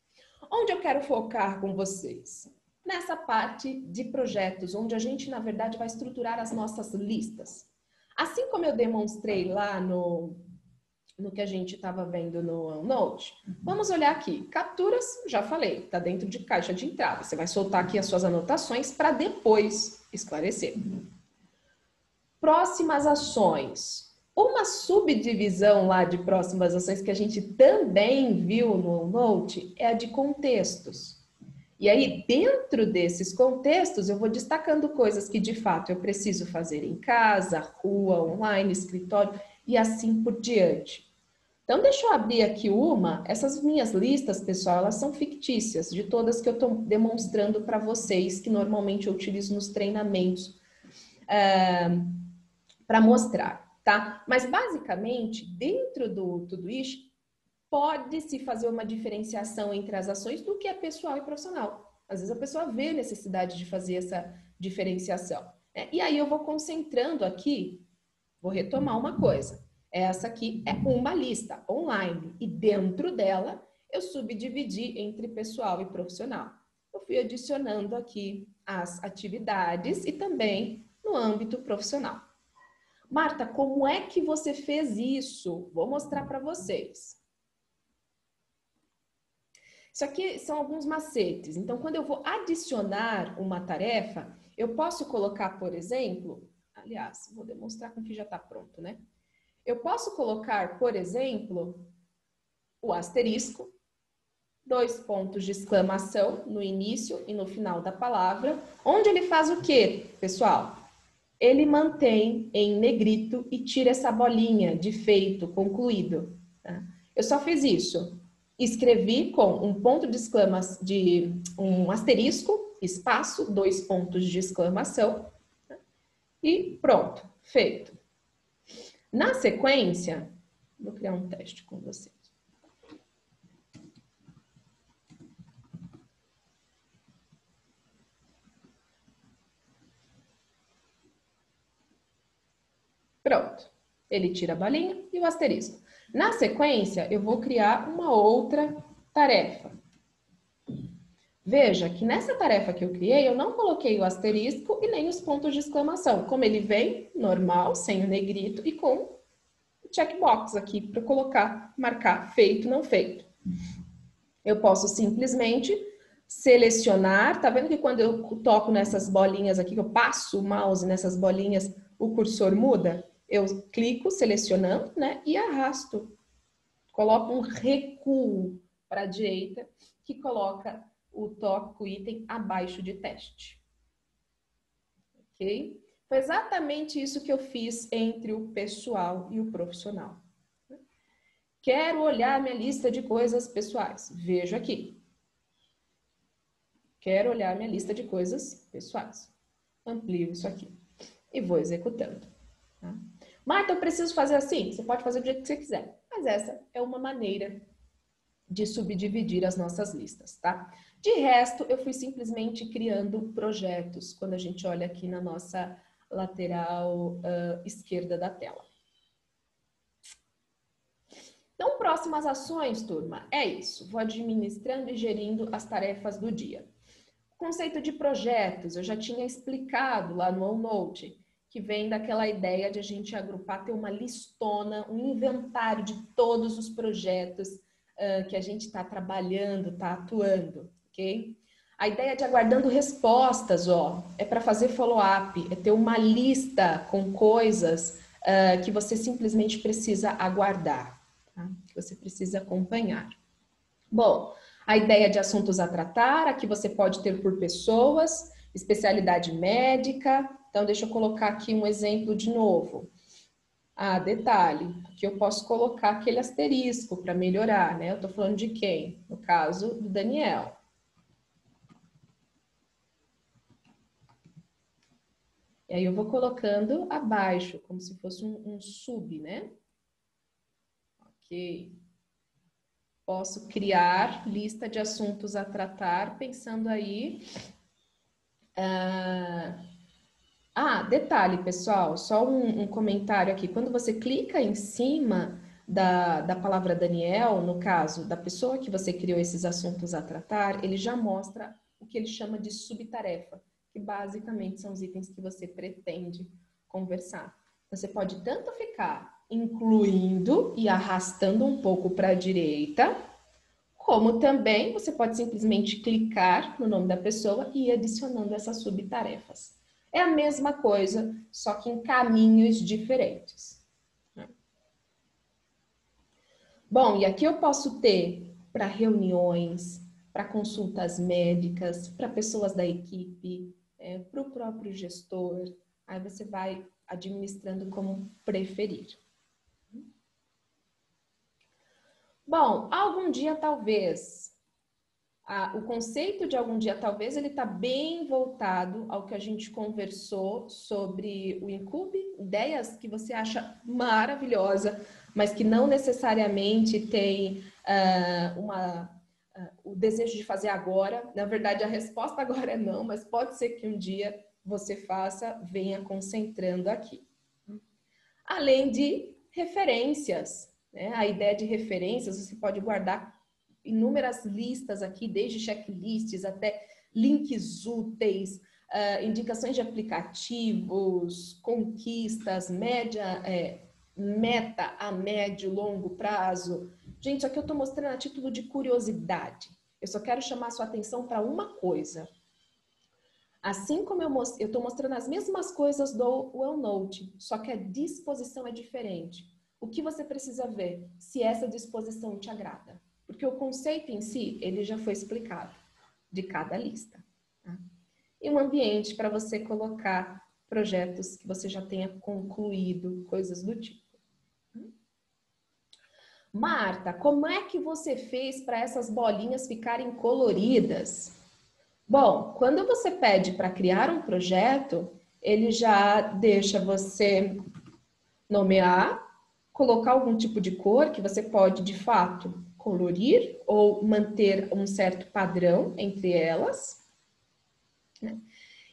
S1: Onde eu quero focar com vocês? Nessa parte de projetos, onde a gente, na verdade, vai estruturar as nossas listas. Assim como eu demonstrei lá no que a gente estava vendo no OneNote, vamos olhar aqui. Capturas, já falei, está dentro de caixa de entrada. Você vai soltar aqui as suas anotações para depois esclarecer. Próximas ações. Uma subdivisão lá de próximas ações que a gente também viu no OneNote é a de contextos. E aí, dentro desses contextos, eu vou destacando coisas que, de fato, eu preciso fazer em casa, rua, online, escritório e assim por diante. Então, deixa eu abrir aqui essas minhas listas, pessoal, elas são fictícias, de todas que eu estou demonstrando para vocês, que normalmente eu utilizo nos treinamentos para mostrar. Tá? Mas, basicamente, dentro do Todoist, pode-se fazer uma diferenciação entre as ações do que é pessoal e profissional. Às vezes a pessoa vê necessidade de fazer essa diferenciação. Né? E aí eu vou concentrando aqui, vou retomar uma coisa. Essa aqui é uma lista online e dentro dela eu subdividi entre pessoal e profissional. Eu fui adicionando aqui as atividades e também no âmbito profissional. Marta, como é que você fez isso? Vou mostrar para vocês. Isso aqui são alguns macetes. Então, quando eu vou adicionar uma tarefa, eu posso colocar, por exemplo, aliás, vou demonstrar com que já está pronto, né? Eu posso colocar, por exemplo, o asterisco, 2 pontos de exclamação no início e no final da palavra, onde ele faz o quê, pessoal? Ele mantém em negrito e tira essa bolinha de feito, concluído. Tá? Eu só fiz isso. Escrevi com um ponto de exclamação, um asterisco, espaço, 2 pontos de exclamação. Tá? E pronto, feito. Na sequência, vou criar um teste com vocês. Pronto. Ele tira a bolinha e o asterisco. Na sequência, eu vou criar uma outra tarefa. Veja que nessa tarefa que eu criei, eu não coloquei o asterisco e nem os pontos de exclamação. Como ele vem, normal, sem o negrito e com o checkbox aqui para colocar, marcar feito, não feito. Eu posso simplesmente selecionar. Tá vendo que quando eu toco nessas bolinhas aqui, que eu passo o mouse nessas bolinhas, o cursor muda? Eu clico selecionando, né, e arrasto. Coloco um recuo para a direita, que coloca o tópico item abaixo de teste. Ok? Foi exatamente isso que eu fiz entre o pessoal e o profissional. Quero olhar minha lista de coisas pessoais. Vejo aqui. Quero olhar minha lista de coisas pessoais. Amplio isso aqui. E vou executando. Tá? Marta, eu preciso fazer assim? Você pode fazer do jeito que você quiser. Mas essa é uma maneira de subdividir as nossas listas, tá? De resto, eu fui simplesmente criando projetos, quando a gente olha aqui na nossa lateral esquerda da tela. Então, próximas ações, turma, é isso. Vou administrando e gerindo as tarefas do dia. O conceito de projetos, eu já tinha explicado lá no OneNote, que vem daquela ideia de a gente agrupar, ter uma listona, um inventário de todos os projetos que a gente está trabalhando, está atuando, ok? A ideia de aguardando respostas, ó, é para fazer follow-up, é ter uma lista com coisas que você simplesmente precisa aguardar, tá? Que você precisa acompanhar. Bom, a ideia de assuntos a tratar, aqui você pode ter por pessoas, especialidade médica. Então, deixa eu colocar aqui um exemplo de novo. Ah, detalhe, aqui eu posso colocar aquele asterisco para melhorar, né? Eu tô falando de quem? No caso do Daniel. E aí eu vou colocando abaixo, como se fosse um sub, né? Ok. Posso criar lista de assuntos a tratar, pensando aí... detalhe, pessoal, só um comentário aqui. Quando você clica em cima da palavra Daniel, no caso da pessoa que você criou esses assuntos a tratar, ele já mostra o que ele chama de subtarefa, que basicamente são os itens que você pretende conversar. Você pode tanto ficar incluindo e arrastando um pouco para a direita, como também você pode simplesmente clicar no nome da pessoa e ir adicionando essas subtarefas. É a mesma coisa, só que em caminhos diferentes. Bom, e aqui eu posso ter para reuniões, para consultas médicas, para pessoas da equipe, para o próprio gestor. Aí você vai administrando como preferir. Bom, algum dia talvez. O conceito de algum dia talvez ele está bem voltado ao que a gente conversou sobre o Incube, ideias que você acha maravilhosa, mas que não necessariamente tem o desejo de fazer agora. Na verdade, a resposta agora é não, mas pode ser que um dia você faça, venha concentrando aqui. Além de referências, né? A ideia de referências, você pode guardar inúmeras listas aqui, desde checklists até links úteis, indicações de aplicativos, conquistas, meta a médio e longo prazo. Gente, isso aqui eu estou mostrando a título de curiosidade. Eu só quero chamar a sua atenção para uma coisa. Assim como eu estou mostrando as mesmas coisas do OneNote, só que a disposição é diferente. O que você precisa ver? Se essa disposição te agrada. Porque o conceito em si, ele já foi explicado de cada lista. Tá? E um ambiente para você colocar projetos que você já tenha concluído, coisas do tipo. Marta, como é que você fez para essas bolinhas ficarem coloridas? Bom, quando você pede para criar um projeto, ele já deixa você nomear, colocar algum tipo de cor que você pode, de fato, colorir ou manter um certo padrão entre elas. Né?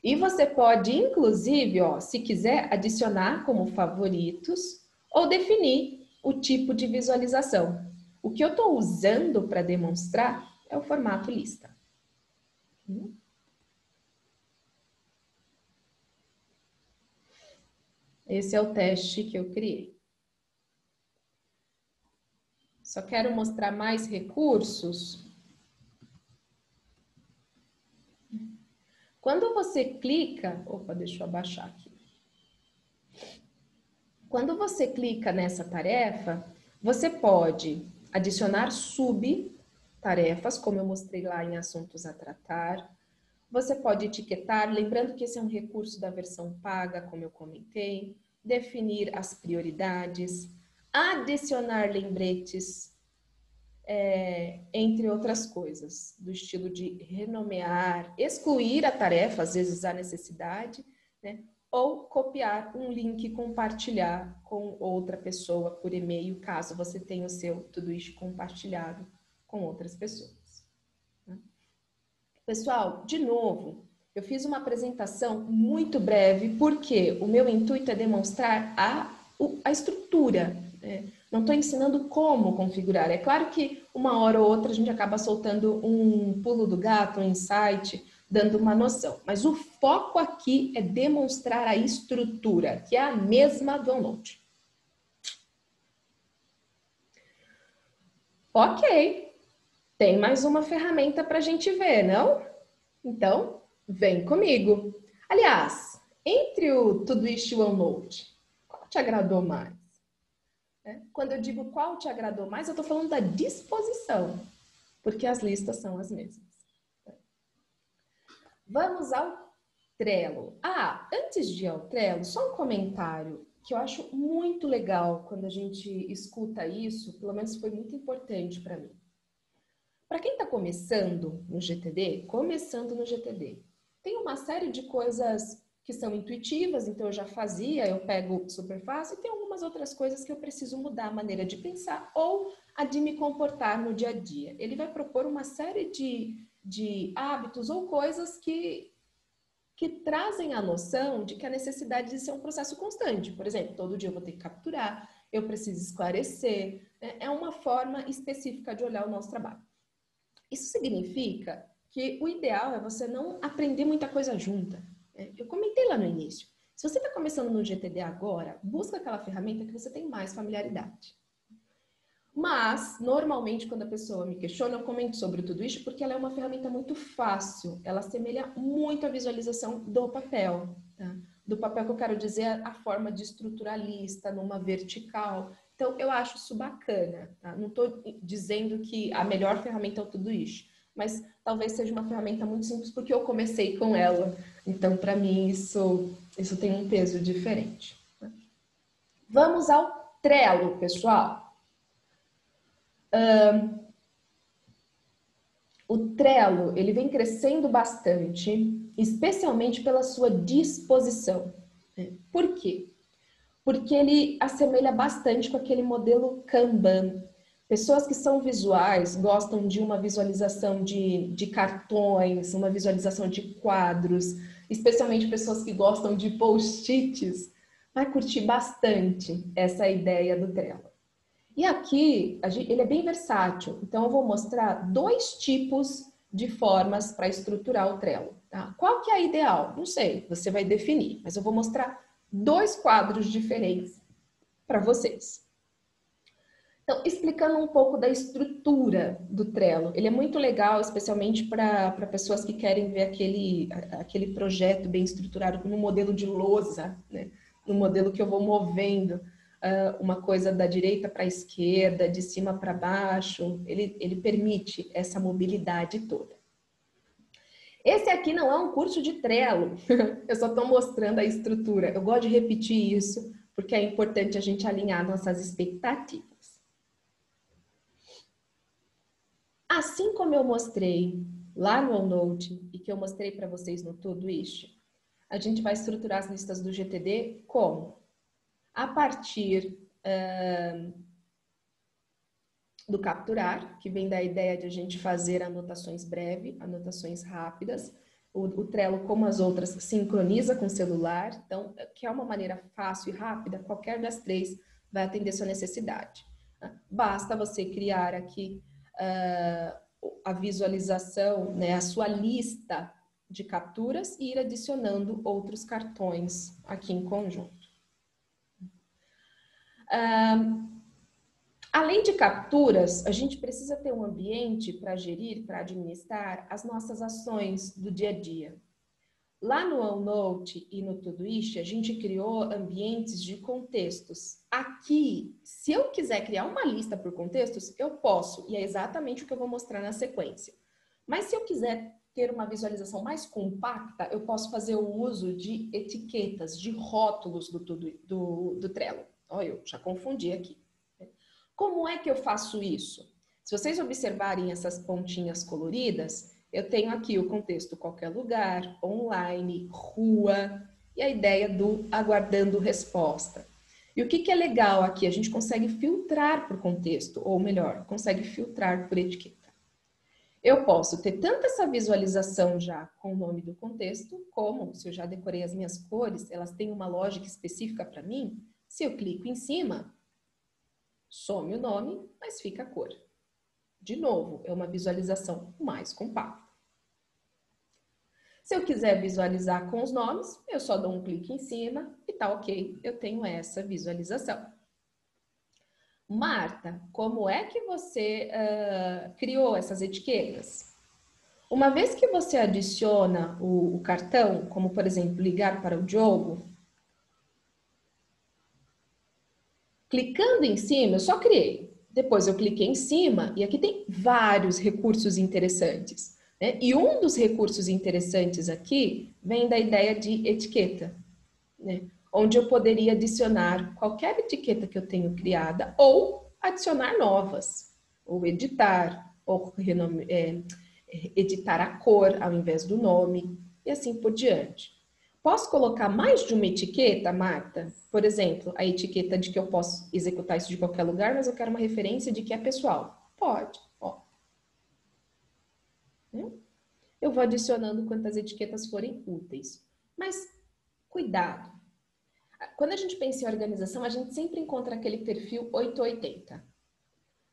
S1: E você pode, inclusive, ó, se quiser, adicionar como favoritos ou definir o tipo de visualização. O que eu estou usando para demonstrar é o formato lista. Esse é o teste que eu criei. Só quero mostrar mais recursos. Quando você clica... Opa, deixa eu abaixar aqui. Quando você clica nessa tarefa, você pode adicionar subtarefas, como eu mostrei lá em assuntos a tratar. Você pode etiquetar, lembrando que esse é um recurso da versão paga, como eu comentei. Definir as prioridades, adicionar lembretes, entre outras coisas, do estilo de renomear, excluir a tarefa, às vezes há necessidade, né? ou copiar um link e compartilhar com outra pessoa por e-mail, caso você tenha o seu Todoist compartilhado com outras pessoas. Pessoal, de novo, eu fiz uma apresentação muito breve, porque o meu intuito é demonstrar a estrutura, né? Não estou ensinando como configurar. É claro que uma hora ou outra a gente acaba soltando um pulo do gato, um insight, dando uma noção. Mas o foco aqui é demonstrar a estrutura, que é a mesma do OneNote. Ok, tem mais uma ferramenta para a gente ver, não? Então, vem comigo. Aliás, entre o Todoist e o OneNote, qual te agradou mais? Quando eu digo qual te agradou mais, eu estou falando da disposição, porque as listas são as mesmas. Vamos ao Trello. Antes de ir ao Trello, só um comentário que eu acho muito legal quando a gente escuta isso, pelo menos foi muito importante para mim. Para quem está começando no GTD, tem uma série de coisas que são intuitivas, então eu já fazia, eu pego super fácil, e tem algumas outras coisas que eu preciso mudar a maneira de pensar ou a de me comportar no dia a dia. Ele vai propor uma série de hábitos ou coisas que trazem a noção de que a necessidade de ser um processo constante. Por exemplo, todo dia eu vou ter que capturar, eu preciso esclarecer, né? É uma forma específica de olhar o nosso trabalho. Isso significa que o ideal é você não aprender muita coisa junta. Eu comentei lá no início. Se você está começando no GTD agora, busca aquela ferramenta que você tem mais familiaridade. Mas, normalmente, quando a pessoa me questiona, eu comento sobre tudo isso porque ela é uma ferramenta muito fácil. Ela assemelha muito a visualização do papel. Tá? Do papel que eu quero dizer a forma de estruturar a lista numa vertical. Então, eu acho isso bacana. Tá? Não estou dizendo que a melhor ferramenta é o Todoist, mas talvez seja uma ferramenta muito simples porque eu comecei com ela. Então, para mim, isso tem um peso diferente. Tá? Vamos ao Trello, pessoal. O Trello, ele vem crescendo bastante, especialmente pela sua disposição. Por quê? Porque ele assemelha bastante com aquele modelo Kanban. Pessoas que são visuais gostam de uma visualização de cartões, uma visualização de quadros, especialmente pessoas que gostam de post-its, vai curtir bastante essa ideia do Trello. E aqui, ele é bem versátil, então eu vou mostrar 2 tipos de formas para estruturar o Trello. Tá? Qual que é a ideal? Não sei, você vai definir, mas eu vou mostrar 2 quadros diferentes para vocês. Então, explicando um pouco da estrutura do Trello. Ele é muito legal, especialmente para pessoas que querem ver aquele projeto bem estruturado no modelo de lousa, né? No modelo que eu vou movendo uma coisa da direita para a esquerda, de cima para baixo. Ele permite essa mobilidade toda. Esse aqui não é um curso de Trello, eu só estou mostrando a estrutura. Eu gosto de repetir isso, porque é importante a gente alinhar nossas expectativas. Assim como eu mostrei lá no OneNote e que eu mostrei para vocês no Todoist, a gente vai estruturar as listas do GTD como? A partir do capturar, que vem da ideia de a gente fazer anotações breves, anotações rápidas. O Trello, como as outras, sincroniza com o celular, então, que é uma maneira fácil e rápida, qualquer das 3 vai atender sua necessidade. Basta você criar aqui a visualização, né, a sua lista de capturas e ir adicionando outros cartões aqui em conjunto. Além de capturas, a gente precisa ter um ambiente para gerir, para administrar as nossas ações do dia a dia. Lá no OneNote e no Todoist, a gente criou ambientes de contextos. Aqui, se eu quiser criar uma lista por contextos, eu posso, e é exatamente o que eu vou mostrar na sequência. Mas se eu quiser ter uma visualização mais compacta, eu posso fazer o uso de etiquetas, de rótulos do Trello. Olha, eu já confundi aqui. Como é que eu faço isso? Se vocês observarem essas pontinhas coloridas, eu tenho aqui o contexto qualquer lugar, online, rua, e a ideia do aguardando resposta. E o que é legal aqui? A gente consegue filtrar por contexto, ou melhor, consegue filtrar por etiqueta. Eu posso ter tanto essa visualização já com o nome do contexto, como se eu já decorei as minhas cores, elas têm uma lógica específica para mim. Se eu clico em cima, some o nome, mas fica a cor. De novo, é uma visualização mais compacta. Se eu quiser visualizar com os nomes, eu só dou um clique em cima e tá ok, eu tenho essa visualização. Marta, como é que você criou essas etiquetas? Uma vez que você adiciona o cartão, como por exemplo, ligar para o Diogo, clicando em cima, eu só criei. Depois eu cliquei em cima e aqui tem vários recursos interessantes, né? E um dos recursos interessantes aqui vem da ideia de etiqueta, né? Onde eu poderia adicionar qualquer etiqueta que eu tenho criada ou adicionar novas, ou editar, ou editar a cor ao invés do nome e assim por diante. Posso colocar mais de uma etiqueta, Marta? Por exemplo, a etiqueta de que eu posso executar isso de qualquer lugar, mas eu quero uma referência de que é pessoal. Pode, ó. Eu vou adicionando quantas etiquetas forem úteis. Mas cuidado. Quando a gente pensa em organização, a gente sempre encontra aquele perfil 880.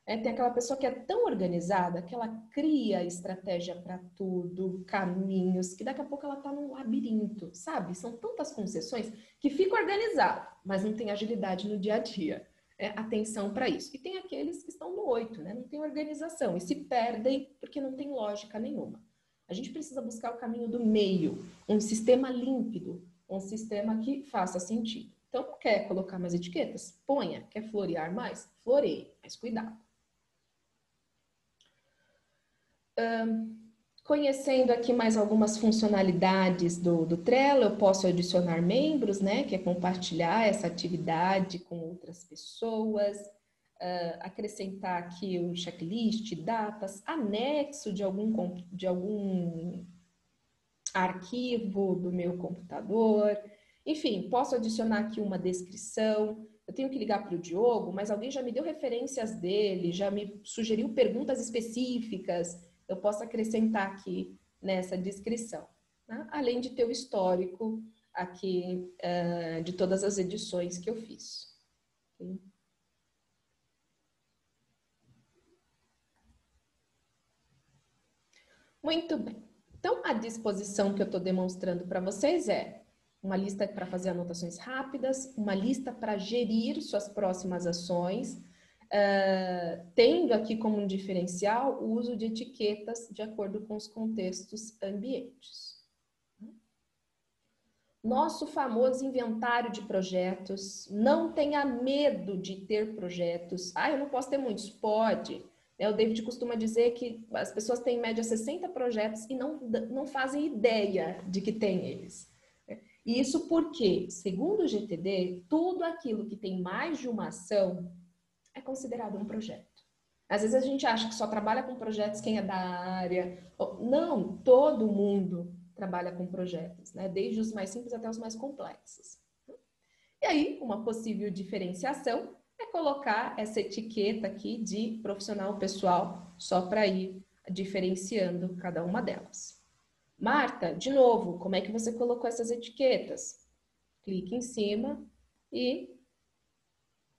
S1: Tem aquela pessoa que é tão organizada que ela cria estratégia para tudo, caminhos, que daqui a pouco ela está num labirinto, sabe? São tantas concessões que fica organizado, mas não tem agilidade no dia a dia. Atenção para isso. E tem aqueles que estão no 8, né? Não tem organização e se perdem porque não tem lógica nenhuma. A gente precisa buscar o caminho do meio, um sistema límpido, um sistema que faça sentido. Então, quer colocar mais etiquetas? Ponha. Quer florear mais? Floreie, mas cuidado. Conhecendo aqui mais algumas funcionalidades do Trello, eu posso adicionar membros, né? Que é compartilhar essa atividade com outras pessoas, acrescentar aqui o checklist, datas, anexo de algum arquivo do meu computador. Enfim, posso adicionar aqui uma descrição. Eu tenho que ligar para o Diogo, mas alguém já me deu referências dele, já me sugeriu perguntas específicas. Eu posso acrescentar aqui nessa descrição, né? Além de ter o histórico aqui de todas as edições que eu fiz. Okay? Muito bem. Então, a disposição que eu estou demonstrando para vocês é uma lista para fazer anotações rápidas, uma lista para gerir suas próximas ações, tendo aqui como um diferencial o uso de etiquetas de acordo com os contextos ambientes. Nosso famoso inventário de projetos. Não tenha medo de ter projetos. Eu não posso ter muitos. Pode. O David costuma dizer que as pessoas têm em média 60 projetos e não fazem ideia de que tem eles. E isso porque, segundo o GTD, tudo aquilo que tem mais de uma ação é considerado um projeto. Às vezes a gente acha que só trabalha com projetos quem é da área. Não, todo mundo trabalha com projetos, né? Desde os mais simples até os mais complexos. E aí, uma possível diferenciação é colocar essa etiqueta aqui de profissional pessoal, só para ir diferenciando cada uma delas. Marta, de novo, como é que você colocou essas etiquetas? Clique em cima e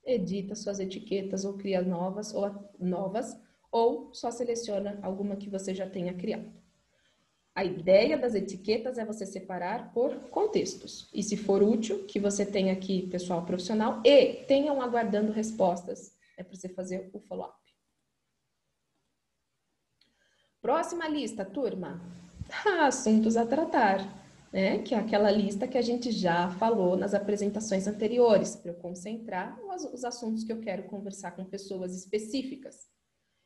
S1: edita suas etiquetas ou cria novas, ou só seleciona alguma que você já tenha criado. A ideia das etiquetas é você separar por contextos. E se for útil, que você tenha aqui pessoal profissional e tenham aguardando respostas. É para você fazer o follow-up. Próxima lista, turma. Assuntos a tratar, né? Que é aquela lista que a gente já falou nas apresentações anteriores, para eu concentrar os assuntos que eu quero conversar com pessoas específicas.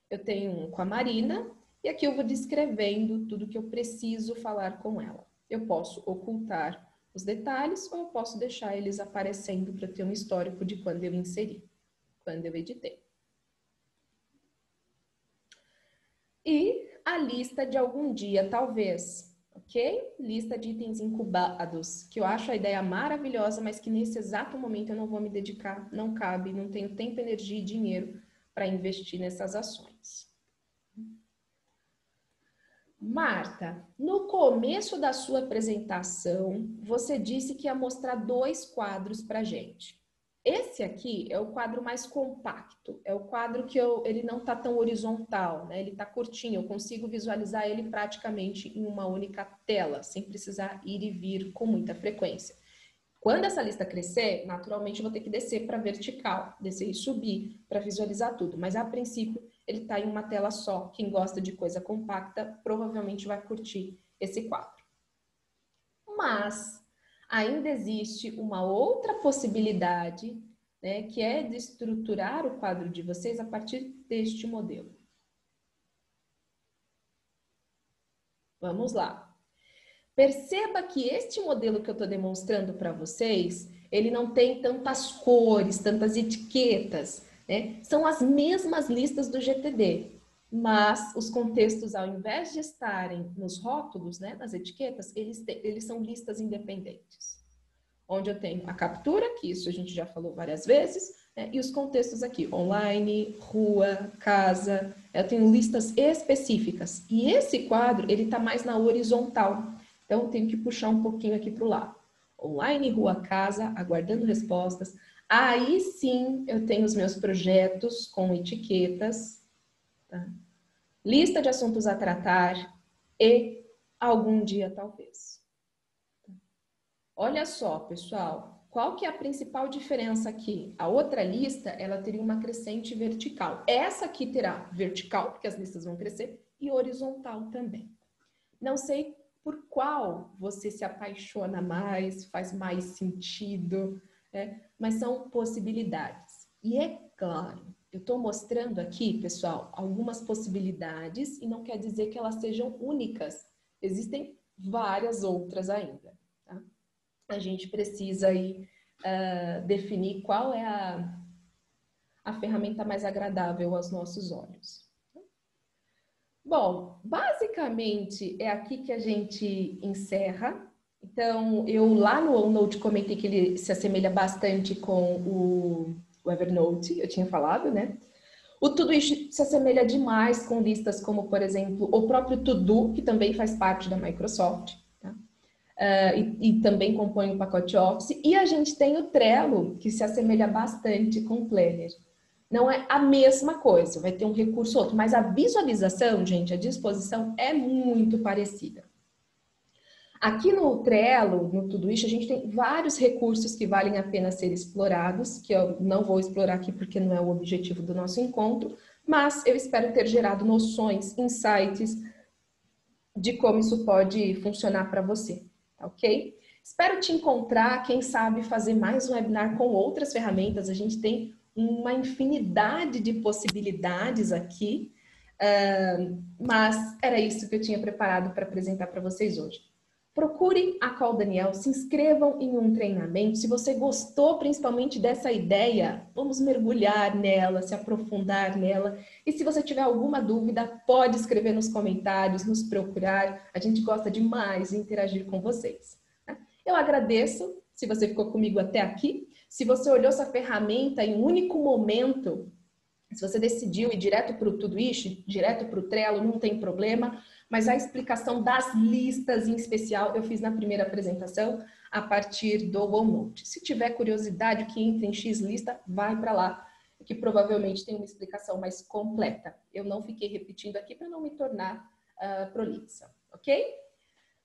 S1: Eu tenho um com a Marina, e aqui eu vou descrevendo tudo que eu preciso falar com ela. Eu posso ocultar os detalhes ou eu posso deixar eles aparecendo para ter um histórico de quando eu inseri, quando eu editei. E a lista de algum dia, talvez ok? Lista de itens incubados, que eu acho a ideia maravilhosa, mas que nesse exato momento eu não vou me dedicar, não cabe, não tenho tempo, energia e dinheiro para investir nessas ações. Marta, no começo da sua apresentação, você disse que ia mostrar 2 quadros para a gente. Esse aqui é o quadro mais compacto, é o quadro que ele não está tão horizontal, né? Ele está curtinho, eu consigo visualizar ele praticamente em uma única tela, sem precisar ir e vir com muita frequência. Quando essa lista crescer, naturalmente eu vou ter que descer para vertical, descer e subir para visualizar tudo, mas a princípio ele está em uma tela só. Quem gosta de coisa compacta provavelmente vai curtir esse quadro. Mas ainda existe uma outra possibilidade, né, que é de estruturar o quadro de vocês a partir deste modelo. Vamos lá. Perceba que este modelo que eu estou demonstrando para vocês, ele não tem tantas cores, tantas etiquetas, né? São as mesmas listas do GTD, mas os contextos, ao invés de estarem nos rótulos, né, nas etiquetas, eles são listas independentes. Onde eu tenho a captura, que isso a gente já falou várias vezes, né, e os contextos aqui, online, rua, casa, eu tenho listas específicas. E esse quadro, ele está mais na horizontal. Então, eu tenho que puxar um pouquinho aqui para o lado. Online, rua, casa, aguardando respostas. Aí sim, eu tenho os meus projetos com etiquetas, tá? Lista de assuntos a tratar e algum dia talvez. Olha só, pessoal, qual que é a principal diferença aqui? A outra lista, ela teria uma crescente vertical. Essa aqui terá vertical, porque as listas vão crescer, e horizontal também. Não sei por qual você se apaixona mais, faz mais sentido, né? Mas são possibilidades. E é claro, eu estou mostrando aqui, pessoal, algumas possibilidades e não quer dizer que elas sejam únicas. Existem várias outras ainda, tá? A gente precisa aí definir qual é a ferramenta mais agradável aos nossos olhos. Bom, basicamente é aqui que a gente encerra. Então, eu lá no OneNote comentei que ele se assemelha bastante com o Evernote, eu tinha falado, né? O Todoist se assemelha demais com listas como, por exemplo, o próprio To-Do, que também faz parte da Microsoft, tá? E também compõe o pacote Office. E a gente tem o Trello, que se assemelha bastante com o Planner. Não é a mesma coisa, vai ter um recurso ou outro, mas a visualização, gente, a disposição é muito parecida. Aqui no Trello, no Todoist, a gente tem vários recursos que valem a pena ser explorados, que eu não vou explorar aqui porque não é o objetivo do nosso encontro, mas eu espero ter gerado noções, insights de como isso pode funcionar para você, ok? Espero te encontrar, quem sabe fazer mais um webinar com outras ferramentas, a gente tem uma infinidade de possibilidades aqui, mas era isso que eu tinha preparado para apresentar para vocês hoje. Procurem a Call Daniel, se inscrevam em um treinamento. Se você gostou principalmente dessa ideia, vamos mergulhar nela, se aprofundar nela. E se você tiver alguma dúvida, pode escrever nos comentários, nos procurar. A gente gosta demais de interagir com vocês. Eu agradeço se você ficou comigo até aqui. Se você olhou essa ferramenta em um único momento, se você decidiu ir direto para o Todoist, direto para o Trello, não tem problema, mas a explicação das listas em especial eu fiz na primeira apresentação a partir do OneNote. Se tiver curiosidade, que entra em X lista, vai para lá, que provavelmente tem uma explicação mais completa. Eu não fiquei repetindo aqui para não me tornar prolixa, ok?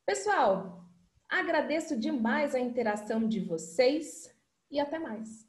S1: Pessoal, agradeço demais a interação de vocês e até mais.